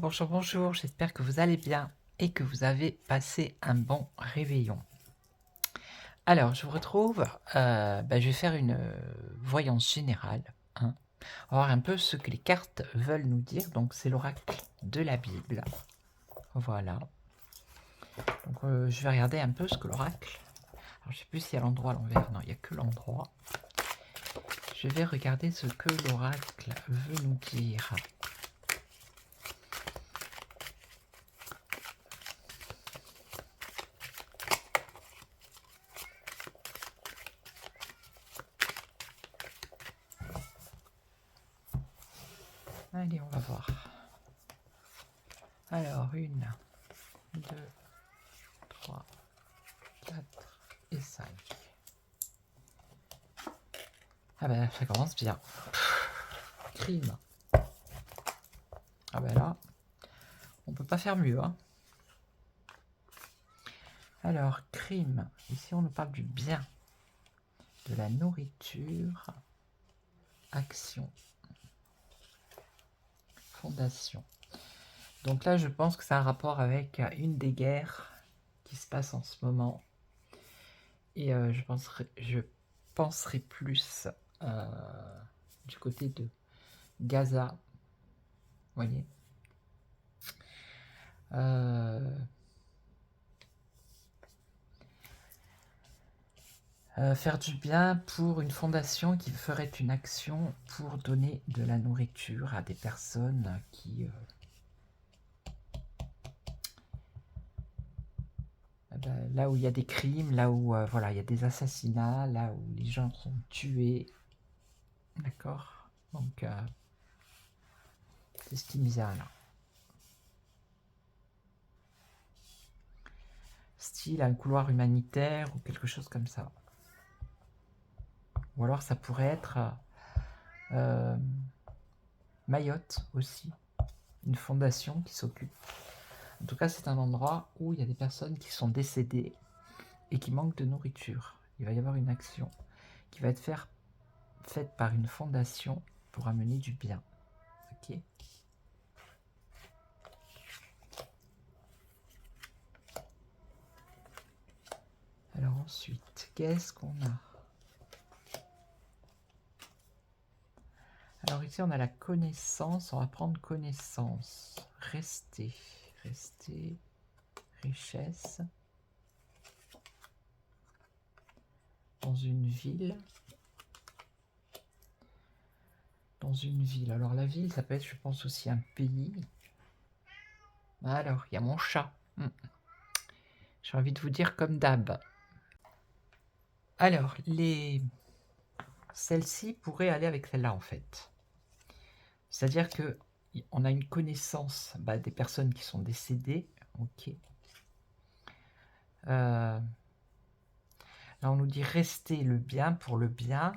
bonjour, bonjour, j'espère que vous allez bien et que vous avez passé un bon réveillon. Alors, je vous retrouve, je vais faire une voyance générale, hein. On va voir un peu ce que les cartes veulent nous dire. Donc, c'est l'oracle de la Bible. Voilà. Donc, je vais regarder un peu ce que l'oracle. Alors, je ne sais plus s'il y a l'endroit à l'envers. Non, il n'y a que l'endroit. Je vais regarder ce que l'oracle veut nous dire. Allez, on va voir. Alors, 1, 2, 3, 4 et 5. Ah ben, ça commence bien. Crime. Ah ben là, on peut pas faire mieux, hein. Alors, crime. Ici, on nous parle du bien, de la nourriture, action, fondation. Donc là, je pense que c'est un rapport avec une des guerres qui se passe en ce moment. Et je penserais plus du côté de Gaza. Vous voyez, faire du bien pour une fondation qui ferait une action pour donner de la nourriture à des personnes qui là où il y a des crimes, là où voilà, il y a des assassinats, là où les gens sont tués. D'accord. Donc c'est ce qui me vient là. Style un couloir humanitaire ou quelque chose comme ça. Ou alors ça pourrait être Mayotte aussi, une fondation qui s'occupe. En tout cas, c'est un endroit où il y a des personnes qui sont décédées et qui manquent de nourriture. Il va y avoir une action qui va être faite par une fondation pour amener du bien. Ok. Alors ensuite, qu'est-ce qu'on a? Alors ici, on a la connaissance. On va prendre connaissance. Rester, richesse. Dans une ville. Alors la ville, ça peut être, je pense, aussi un pays. Alors, il y a mon chat. J'ai envie de vous dire comme d'hab. Alors, celle-ci pourrait aller avec celle-là, en fait. C'est-à-dire que on a une connaissance des personnes qui sont décédées. Ok. Là, on nous dit rester le bien pour le bien.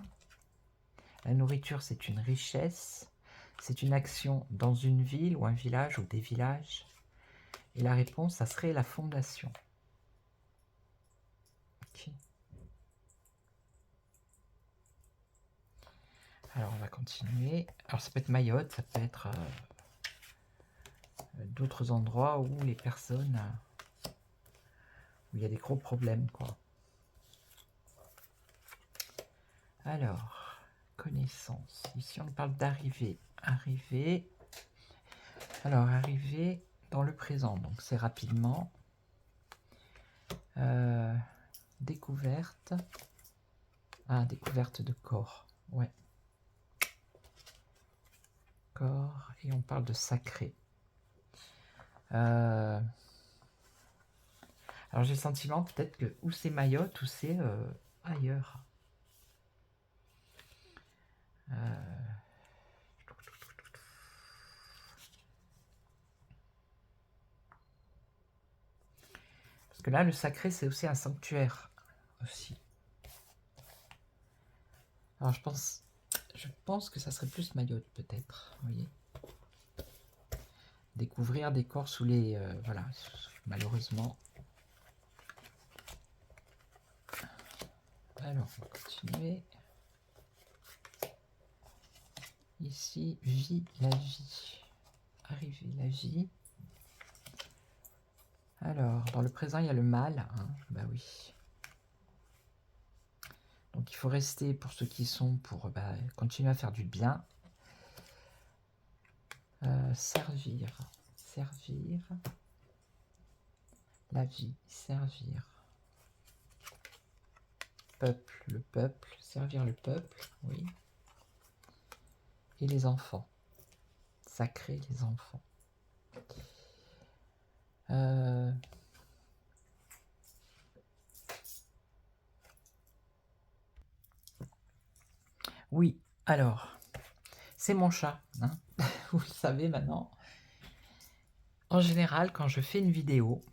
La nourriture, c'est une richesse. C'est une action dans une ville ou un village ou des villages. Et la réponse, ça serait la fondation. Ok. Alors, on va continuer. Alors, ça peut être Mayotte, ça peut être d'autres endroits où les personnes... où il y a des gros problèmes, quoi. Alors, connaissance. Ici, on parle d'arriver. Arriver. Alors, arriver dans le présent. Donc, c'est rapidement. Découverte. Ah, découverte de corps. Ouais. Corps. Et on parle de sacré. Alors, j'ai le sentiment peut-être que ou c'est Mayotte ou c'est ailleurs. Parce que là, le sacré, c'est aussi un sanctuaire. Aussi. Alors, je pense que ça serait plus Mayotte, peut-être. Vous voyez, découvrir des corps sous les... voilà, malheureusement. Alors, on va continuer. Ici, vie, la vie. Arriver, la vie. Alors, dans le présent, il y a le mal. Hein. Bah oui. Donc, il faut rester pour ceux qui sont pour continuer à faire du bien. Servir. Servir. La vie. Servir. Peuple. Le peuple. Servir le peuple. Oui. Et les enfants. Sacrer les enfants. Oui, alors, c'est mon chat, hein. Vous le savez maintenant. En général, quand je fais une vidéo,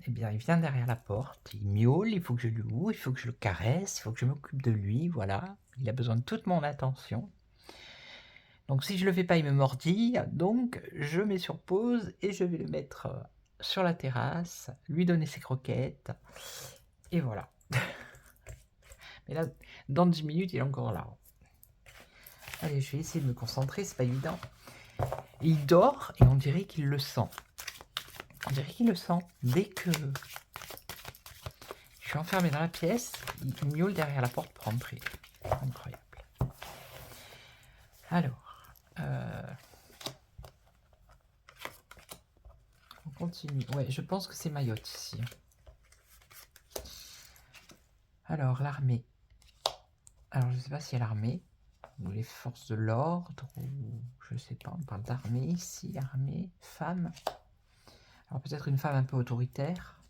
eh bien, il vient derrière la porte, il miaule, il faut que je lui ouvre, il faut que je le caresse, il faut que je m'occupe de lui, voilà. Il a besoin de toute mon attention. Donc si je le fais pas, il me mordille, donc je mets sur pause et je vais le mettre sur la terrasse, lui donner ses croquettes, et voilà. Mais là, dans 10 minutes, il est encore là. Allez, je vais essayer de me concentrer, c'est pas évident. Il dort et on dirait qu'il le sent. On dirait qu'il le sent. Dès que je suis enfermé dans la pièce, il miaule derrière la porte pour entrer. Incroyable. Alors, on continue. Ouais, je pense que c'est Mayotte ici. Alors, l'armée. Alors, je ne sais pas si y a l'armée, ou les forces de l'ordre, ou je sais pas, on parle d'armée ici, armée, femme. Alors, peut-être une femme un peu autoritaire,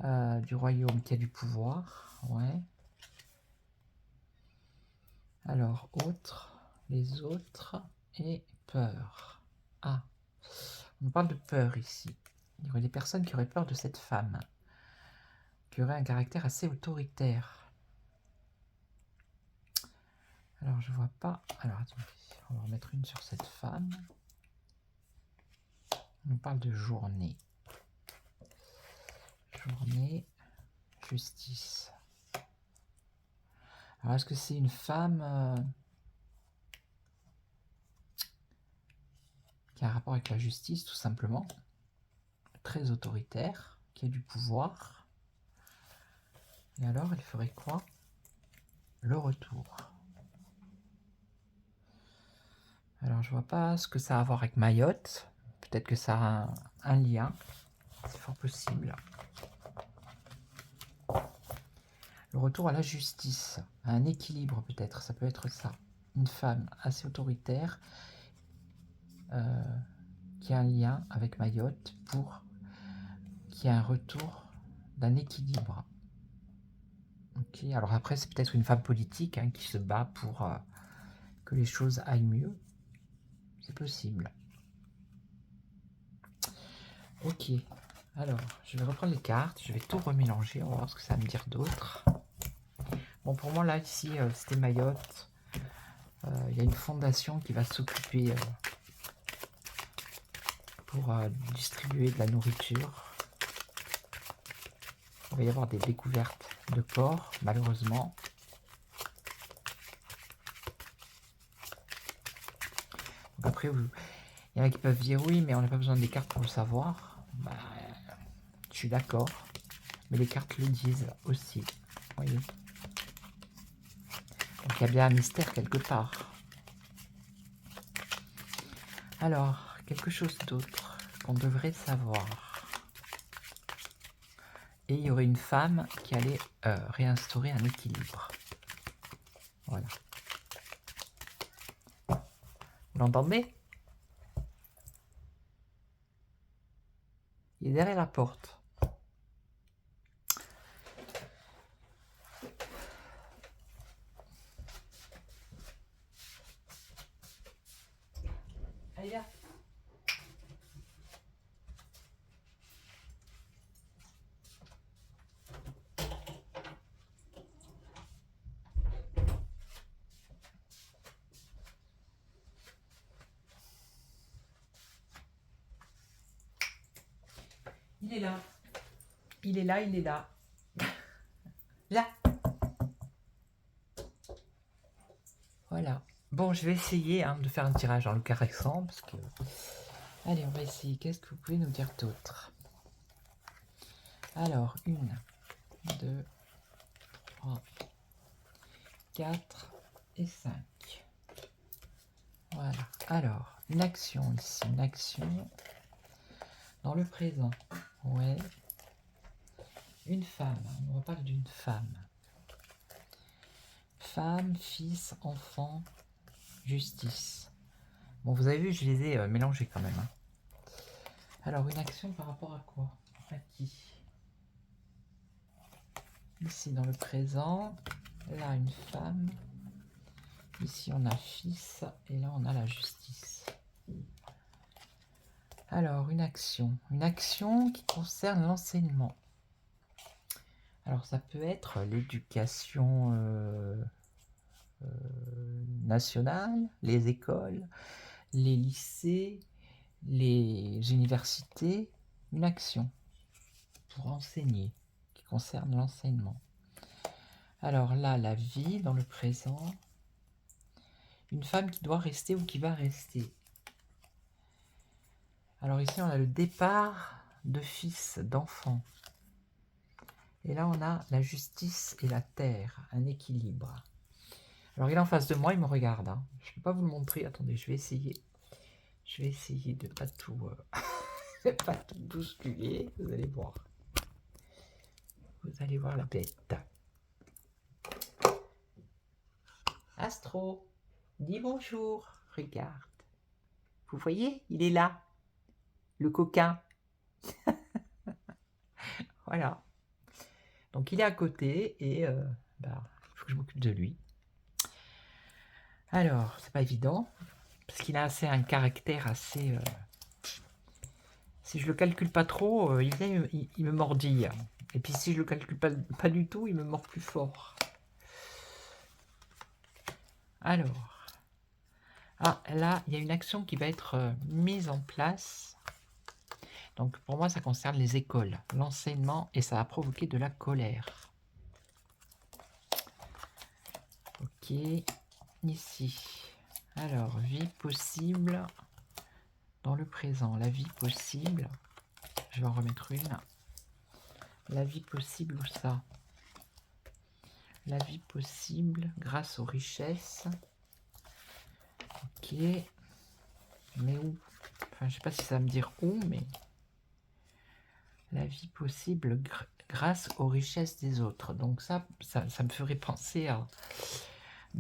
du royaume qui a du pouvoir, ouais. Alors, autres, les autres, et peur. Ah, on parle de peur ici. Il y aurait des personnes qui auraient peur de cette femme, qui aurait un caractère assez autoritaire. Alors, je vois pas. Alors, attendez, on va remettre une sur cette femme. On nous parle de journée. Journée, justice. Alors, est-ce que c'est une femme qui a un rapport avec la justice, tout simplement, très autoritaire, qui a du pouvoir? Et alors, elle ferait quoi? Le retour. Alors, je vois pas ce que ça a à voir avec Mayotte. Peut-être que ça a un lien. C'est fort possible. Le retour à la justice, à un équilibre peut-être, ça peut être ça. Une femme assez autoritaire qui a un lien avec Mayotte pour qu'il y ait un retour d'un équilibre. Ok, alors après c'est peut-être une femme politique qui se bat pour que les choses aillent mieux. C'est possible. Ok, alors je vais reprendre les cartes, je vais tout remélanger, on va voir ce que ça va me dire d'autre. Bon, pour moi là ici c'était Mayotte. Il y a une fondation qui va s'occuper pour distribuer de la nourriture. Il va y avoir des découvertes de corps, malheureusement. Donc après, il y en a qui peuvent dire oui, mais on n'a pas besoin des cartes pour le savoir. Bah, je suis d'accord, mais les cartes le disent aussi. Voyez. Donc il y a bien un mystère quelque part. Alors, quelque chose d'autre qu'on devrait savoir. Et il y aurait une femme qui allait réinstaurer un équilibre. Voilà. Vous l'entendez? Il est derrière la porte. Allez, viens. Il est là. Il est là, il est là. Là. Voilà. Bon, je vais essayer de faire un tirage en le caressant, parce que... Allez, on va essayer. Qu'est-ce que vous pouvez nous dire d'autre? Alors, 1, 2, 3, 4 et 5. Voilà. Alors, une action ici, une action dans le présent. Ouais. Une femme, on reparle d'une femme. Femme, fils, enfant, justice. Bon, vous avez vu, je les ai mélangés quand même. Hein. Alors, une action par rapport à quoi? À qui? Ici, dans le présent, là, une femme. Ici, on a fils, et là, on a la justice. Alors, une action qui concerne l'enseignement. Alors, ça peut être l'éducation nationale, les écoles, les lycées, les universités. Une action pour enseigner, qui concerne l'enseignement. Alors là, la vie dans le présent. Une femme qui doit rester ou qui va rester. Alors ici, on a le départ de fils, d'enfants. Et là, on a la justice et la terre, un équilibre. Alors, il est en face de moi, il me regarde. Hein. Je ne peux pas vous le montrer. Attendez, je vais essayer. Je vais essayer de pas tout, pas tout bousculer. Vous allez voir. Vous allez voir la bête. Astro, dis bonjour. Regarde. Vous voyez, il est là. Le coquin. Voilà. Donc, il est à côté et il faut que je m'occupe de lui. Alors, c'est pas évident, parce qu'il a un caractère assez... si je le calcule pas trop, il me mordille. Et puis si je le calcule pas du tout, il me mord plus fort. Alors, là, il y a une action qui va être mise en place. Donc pour moi, ça concerne les écoles, l'enseignement, et ça va provoquer de la colère. Ok, ici. Alors, vie possible dans le présent. La vie possible, je vais en remettre une. La vie possible, où ça? La vie possible grâce aux richesses. Ok. Mais où? Enfin, je sais pas si ça va me dire où, mais... La vie possible grâce aux richesses des autres. Donc ça me ferait penser à...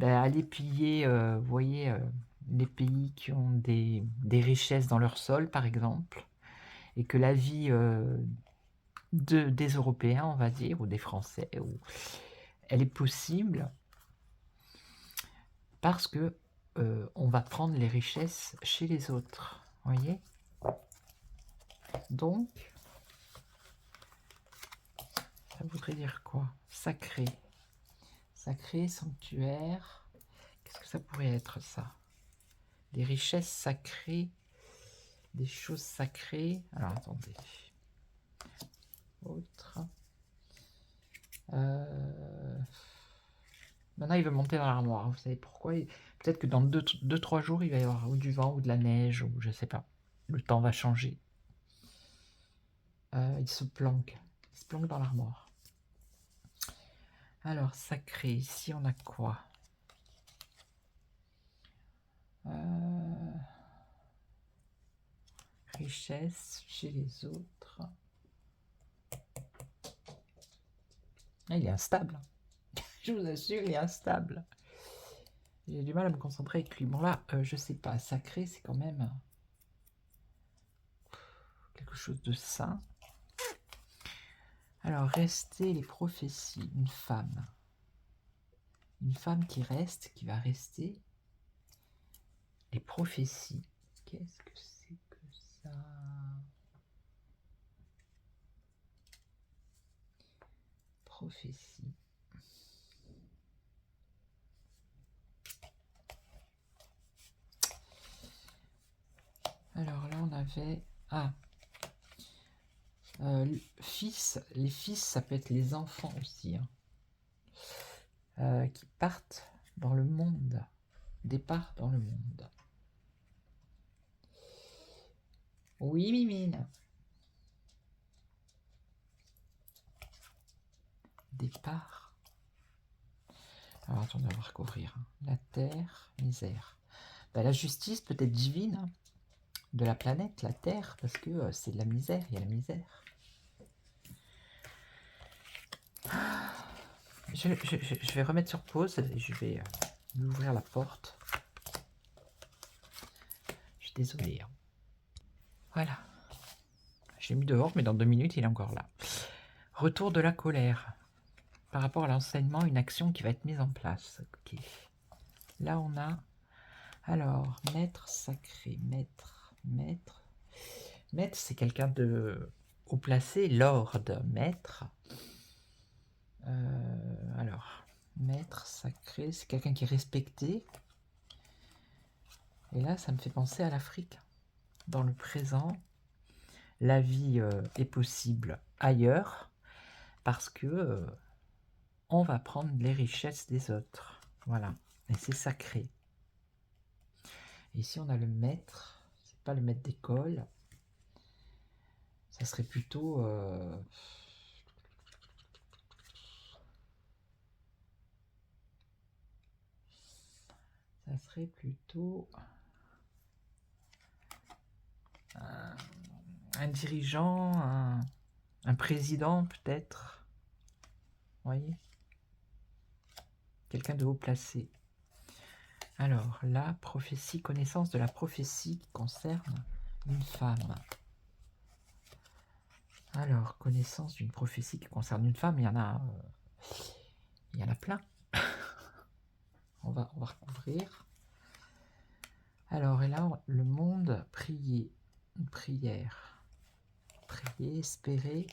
aller piller, vous voyez, les pays qui ont des richesses dans leur sol, par exemple, et que la vie des Européens, on va dire, ou des Français, elle est possible parce que on va prendre les richesses chez les autres, vous voyez. Donc, ça voudrait dire quoi? Sacré. Sacré, sanctuaire. Qu'est-ce que ça pourrait être, ça? Des richesses sacrées, des choses sacrées. Alors, attendez. Autre. Maintenant, il veut monter dans l'armoire. Vous savez pourquoi? Peut-être que dans 2-3 jours, il va y avoir ou du vent ou de la neige, ou je sais pas. Le temps va changer. Il se planque. Il se planque dans l'armoire. Alors, sacré. Ici, on a quoi? Richesse chez les autres. Ah, il est instable. Je vous assure, il est instable. J'ai du mal à me concentrer avec lui. Bon là, je sais pas. Sacré, c'est quand même quelque chose de saint. Alors, rester les prophéties. Une femme. Une femme qui reste, qui va rester. Les prophéties. Qu'est-ce que c'est que ça? Prophétie. Alors là, on avait... fils. Les fils, ça peut être les enfants aussi. Hein, qui partent dans le monde. Départ dans le monde. Oui, Mimine. départ. Alors attendez, on va recouvrir. La terre, misère. Ben, la justice peut-être divine hein, de la planète, la terre, parce que c'est de la misère, il y a la misère. Je vais remettre sur pause et je vais lui ouvrir la porte. Je suis désolé. Hein. Voilà. Je l'ai mis dehors, mais dans 2 minutes, il est encore là. Retour de la colère. Par rapport à l'enseignement, une action qui va être mise en place. Ok. Là, on a... Alors, maître sacré. Maître. Maître, c'est quelqu'un de haut placé. Lord. Maître. Alors, maître sacré, c'est quelqu'un qui est respecté. Et là, ça me fait penser à l'Afrique. Dans le présent, la vie est possible ailleurs parce que on va prendre les richesses des autres. Voilà. Et c'est sacré. Et ici, on a le maître. C'est pas le maître d'école. Ça serait plutôt... ça serait plutôt... un dirigeant, un président peut-être. Vous voyez? Quelqu'un de haut placé. Alors, la prophétie, connaissance de la prophétie qui concerne une femme. Alors, connaissance d'une prophétie qui concerne une femme, il y en a plein. on va recouvrir. Alors, et là, le monde, prier, une prière. Prier, espérer.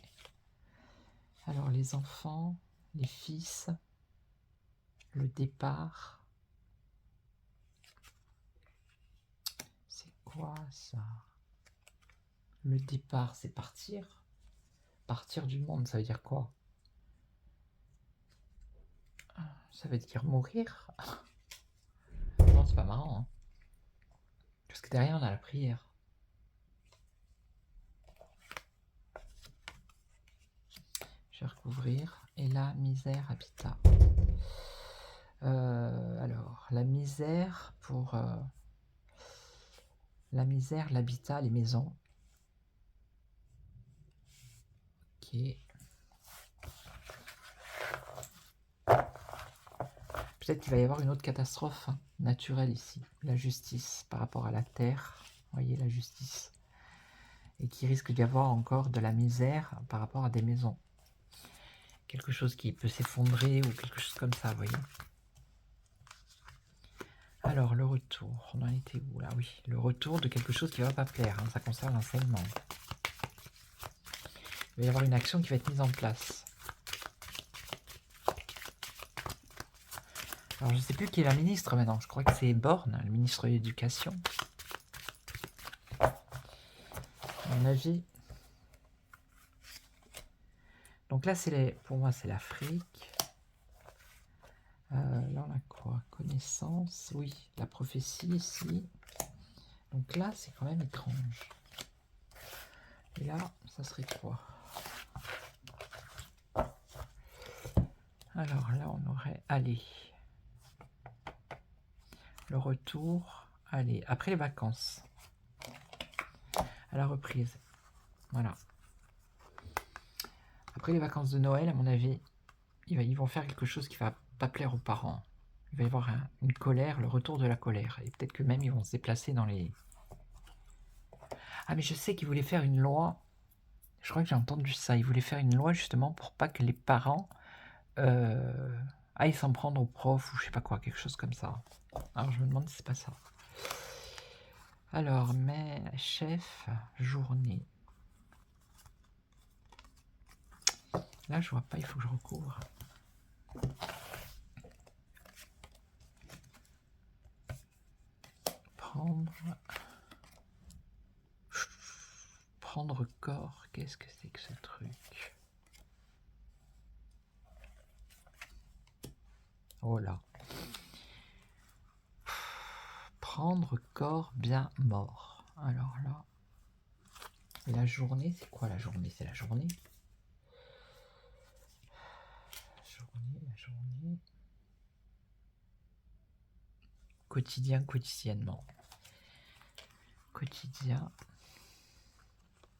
Alors, les enfants, les fils, le départ. C'est quoi ça? Le départ, c'est partir. Partir du monde, ça veut dire quoi? Ça veut dire mourir? Non, c'est pas marrant. Hein. Parce que derrière, on a la prière. Je vais recouvrir. Et la misère, habitat. Alors, la misère pour... la misère, l'habitat, les maisons. Ok. Peut-être qu'il va y avoir une autre catastrophe hein, naturelle ici. La justice par rapport à la terre. Vous voyez, la justice. Et qu'il risque d'y avoir encore de la misère par rapport à des maisons. Quelque chose qui peut s'effondrer ou quelque chose comme ça, vous voyez. Alors, le retour. On en était où là? Oui, le retour de quelque chose qui ne va pas plaire. Hein, ça concerne l'enseignement. Il va y avoir une action qui va être mise en place. Alors, je ne sais plus qui est la ministre maintenant. Je crois que c'est Borne, le ministre de l'Éducation. À mon avis. Donc là, pour moi, c'est l'Afrique. Là, on a quoi? Connaissance. Oui, la prophétie ici. Donc là, c'est quand même étrange. Et là, ça serait quoi? Alors là, on aurait aller. Le retour, allez, après les vacances, à la reprise, voilà. Après les vacances de Noël, à mon avis, ils vont faire quelque chose qui va pas plaire aux parents. Il va y avoir une colère, le retour de la colère, et peut-être que même ils vont se déplacer dans les... Ah mais je sais qu'ils voulaient faire une loi, je crois que j'ai entendu ça, ils voulaient faire une loi justement pour pas que les parents aillent s'en prendre aux profs, ou je sais pas quoi, quelque chose comme ça. Alors je me demande si c'est pas ça. Alors, mais chef, journée. Là, je vois pas, il faut que je recouvre. Prendre corps, qu'est-ce que c'est que ce truc? Oh là. Prendre corps bien mort. Alors là. Et la journée, c'est quoi la journée? C'est la journée. la journée. Quotidien, quotidiennement. Quotidien.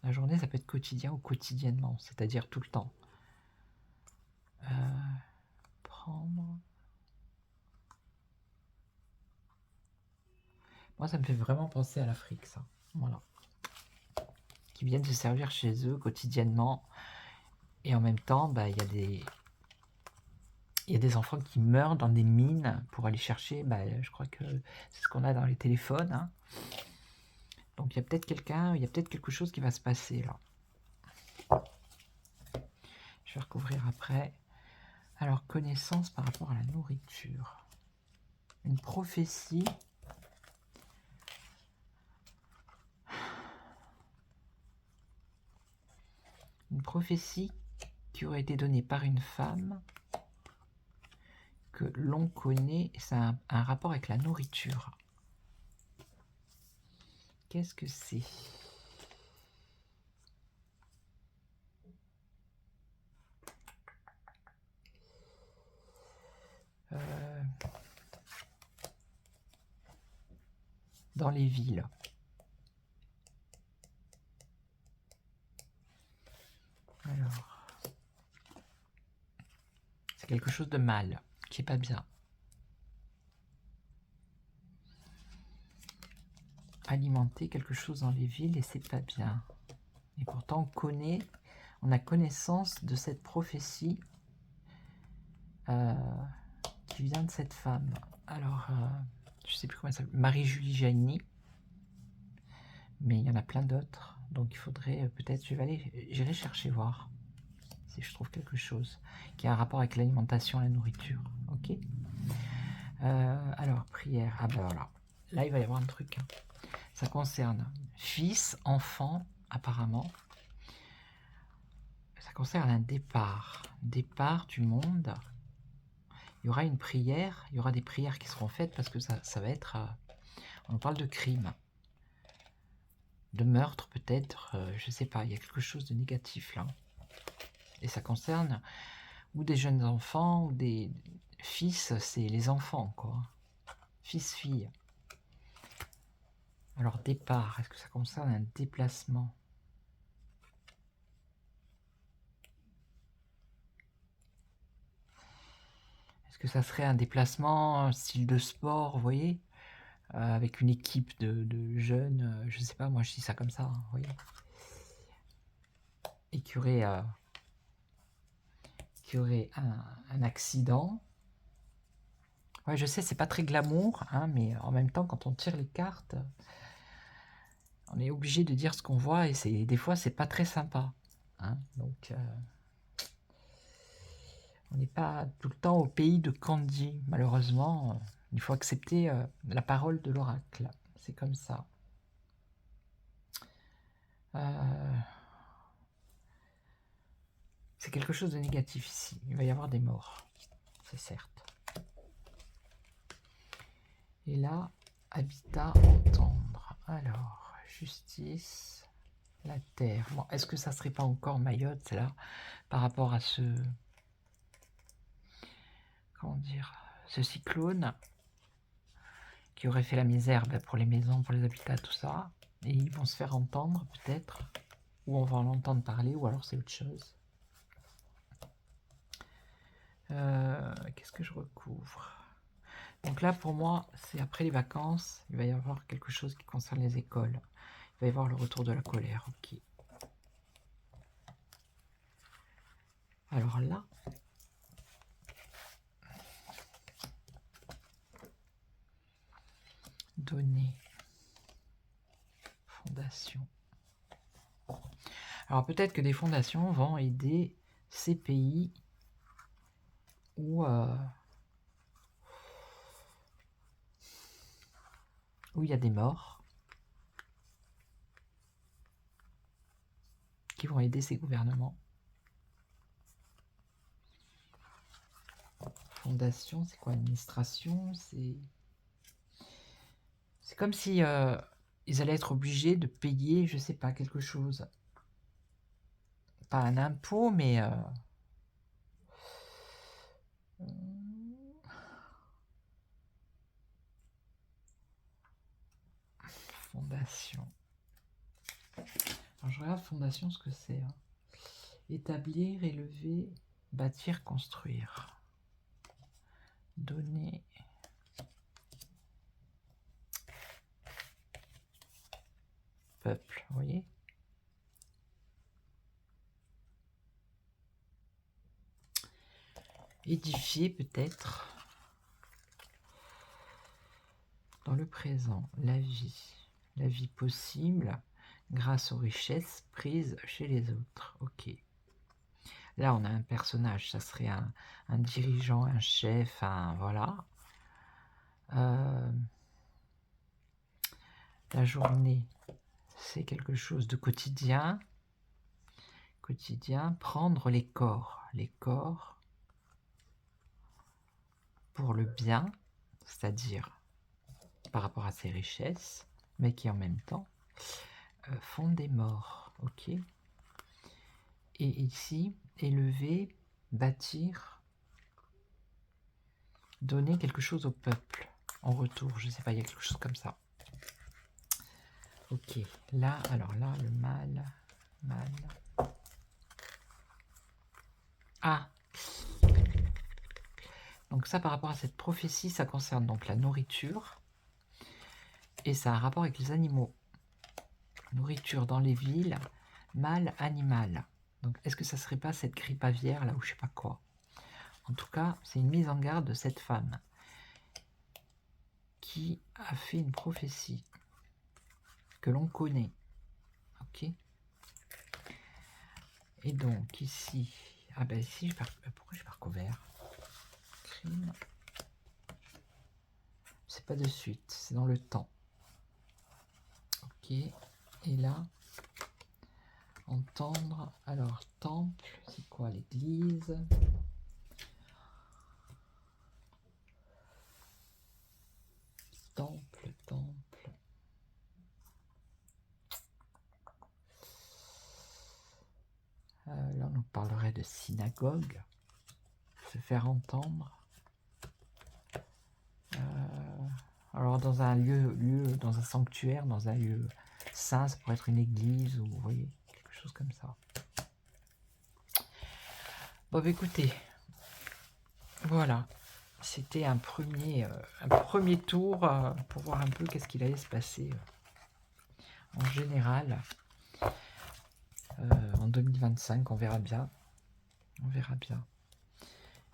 La journée, ça peut être quotidien ou quotidiennement, c'est-à-dire tout le temps. Prendre. Moi, ça me fait vraiment penser à l'Afrique, ça. Voilà. Qui viennent se servir chez eux quotidiennement. Et en même temps, bah, il y a des enfants qui meurent dans des mines pour aller chercher. Bah, je crois que c'est ce qu'on a dans les téléphones. Hein. Donc il y a peut-être quelque chose qui va se passer là. Je vais recouvrir après. Alors, connaissance par rapport à la nourriture. Une prophétie. Une prophétie qui aurait été donnée par une femme que l'on connaît. Ça a un rapport avec la nourriture. Qu'est-ce que c'est ? Dans les villes. Alors, c'est quelque chose de mal, qui est pas bien. Alimenter quelque chose dans les villes et c'est pas bien. Et pourtant on a connaissance de cette prophétie qui vient de cette femme. Alors, je sais plus comment elle s'appelle, Marie-Julie Jaini, mais il y en a plein d'autres. Donc il faudrait peut-être, j'irai chercher voir si je trouve quelque chose qui a un rapport avec l'alimentation, la nourriture. Ok. Alors prière. Ah ben voilà. Là il va y avoir un truc. Hein. Ça concerne fils, enfant, apparemment. Ça concerne un départ du monde. Il y aura une prière, il y aura des prières qui seront faites parce que ça va être... on parle de crime, de meurtre peut-être, je sais pas, il y a quelque chose de négatif là. Et ça concerne ou des jeunes enfants ou des fils, c'est les enfants quoi. Fils, fille. Alors départ, est-ce que ça concerne un déplacement ? Est-ce que ça serait un déplacement style de sport, vous voyez, avec une équipe de jeunes, je sais pas, moi je dis ça comme ça, vous voyez, et qui aurait un accident. Ouais, je sais, c'est pas très glamour, hein, mais en même temps, quand on tire les cartes, on est obligé de dire ce qu'on voit, et des fois, c'est pas très sympa. Hein, donc, on n'est pas tout le temps au pays de Candy, malheureusement. Il faut accepter la parole de l'oracle. C'est comme ça. C'est quelque chose de négatif ici. Il va y avoir des morts, c'est certes. Et là, habitat, entendre. Alors, justice, la terre. Bon, est-ce que ça serait pas encore Mayotte, là, par rapport à ce... Comment dire ? Ce cyclone qui aurait fait la misère pour les maisons, pour les habitats, tout ça. Et ils vont se faire entendre, peut-être. Ou on va en entendre parler, ou alors c'est autre chose. Qu'est-ce que je recouvre ? Donc là, pour moi, c'est après les vacances, il va y avoir quelque chose qui concerne les écoles. Il va y avoir le retour de la colère, ok. Alors là, données, fondation. Alors peut-être que des fondations vont aider ces pays où il y a des morts, qui vont aider ces gouvernements. Fondation, c'est quoi? Administration, c'est comme si ils allaient être obligés de payer, je sais pas, quelque chose. Pas un impôt, mais Fondation. Alors, je regarde fondation, ce que c'est. Hein. Établir, élever, bâtir, construire. Donner. Peuple, vous voyez? Édifier peut-être. Dans le présent, la vie possible grâce aux richesses prises chez les autres. Ok. Là, on a un personnage, ça serait un dirigeant, un chef, un... Voilà. La journée, c'est quelque chose de quotidien. Quotidien, prendre les corps pour le bien, c'est-à-dire par rapport à ses richesses, mais qui en même temps font des morts. Ok. Et ici, élever, bâtir, donner quelque chose au peuple en retour. Je ne sais pas, il y a quelque chose comme ça. Ok, là, alors là, le mal. Ah. Donc ça, par rapport à cette prophétie, ça concerne donc la nourriture. Et ça a un rapport avec les animaux. Nourriture dans les villes, mal animal. Donc est-ce que ça serait pas cette grippe aviaire là ou je sais pas quoi? En tout cas, c'est une mise en garde de cette femme qui a fait une prophétie que l'on connaît. Ok. Et donc ici, ah ben ici, pourquoi je pars qu'au vert? Crime. C'est pas de suite, c'est dans le temps. Ok. Et là, entendre. Alors temple, c'est quoi l'église? Temple. Là, on parlerait de synagogue, se faire entendre. Alors, dans un lieu, dans un sanctuaire, dans un lieu saint, ça pourrait être une église ou, vous voyez, quelque chose comme ça. Bon, bah, écoutez, voilà. C'était un premier tour pour voir un peu qu'est-ce qu'il allait se passer en général. En 2025, on verra bien.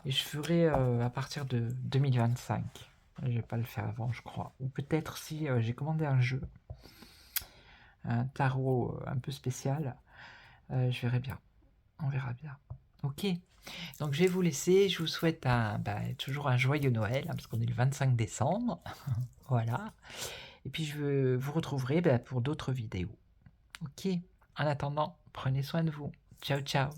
Et je ferai à partir de 2025. Je vais pas le faire avant, je crois. Ou peut-être si j'ai commandé un jeu, un tarot un peu spécial, je verrai bien. On verra bien. Ok. Donc je vais vous laisser. Je vous souhaite toujours un joyeux Noël, hein, parce qu'on est le 25 décembre. Voilà. Et puis je vous retrouverai pour d'autres vidéos. Ok. En attendant, prenez soin de vous. Ciao, ciao.